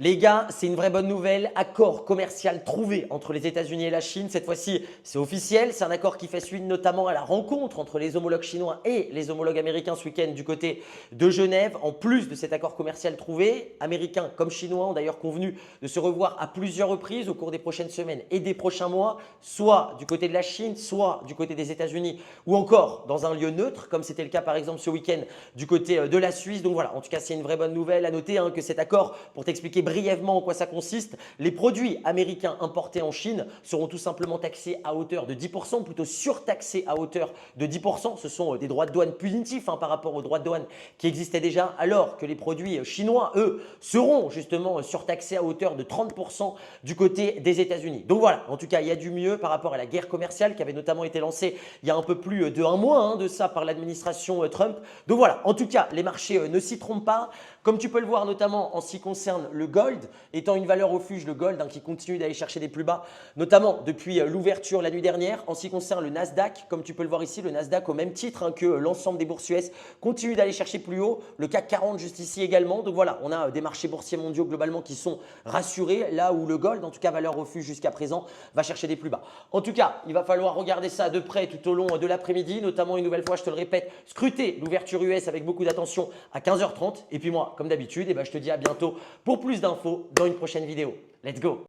Les gars, c'est une vraie bonne nouvelle. Accord commercial trouvé entre les États-Unis et la Chine. Cette fois-ci, c'est officiel. C'est un accord qui fait suite notamment à la rencontre entre les homologues chinois et les homologues américains ce week-end du côté de Genève. En plus de cet accord commercial trouvé, Américains comme Chinois ont d'ailleurs convenu de se revoir à plusieurs reprises au cours des prochaines semaines et des prochains mois, soit du côté de la Chine, soit du côté des États-Unis ou encore dans un lieu neutre, comme c'était le cas par exemple ce week-end du côté de la Suisse. Donc voilà, en tout cas, c'est une vraie bonne nouvelle. À noter que cet accord, pour t'expliquer brièvement en quoi ça consiste, les produits américains importés en Chine seront tout simplement taxés à hauteur de 10%, plutôt surtaxés à hauteur de 10%. Ce sont des droits de douane punitifs par rapport aux droits de douane qui existaient déjà, alors que les produits chinois, eux, seront justement surtaxés à hauteur de 30% du côté des États-Unis. Donc voilà, en tout cas, il y a du mieux par rapport à la guerre commerciale qui avait notamment été lancée il y a un peu plus de un mois de ça par l'administration Trump. Donc voilà, en tout cas, les marchés ne s'y trompent pas. Comme tu peux le voir notamment en ce qui concerne le gold, étant une valeur refuge, le gold qui continue d'aller chercher des plus bas, notamment depuis l'ouverture la nuit dernière. En ce qui concerne le Nasdaq, comme tu peux le voir ici, le Nasdaq au même titre que l'ensemble des bourses US continue d'aller chercher plus haut. Le CAC 40 juste ici également. Donc voilà, on a des marchés boursiers mondiaux globalement qui sont rassurés, là où le gold, en tout cas valeur refuge jusqu'à présent, va chercher des plus bas. En tout cas, il va falloir regarder ça de près tout au long de l'après-midi, notamment une nouvelle fois, je te le répète, scruter l'ouverture US avec beaucoup d'attention à 15h30. Et puis moi, comme d'habitude, je te dis à bientôt pour plus d'infos dans une prochaine vidéo. Let's go!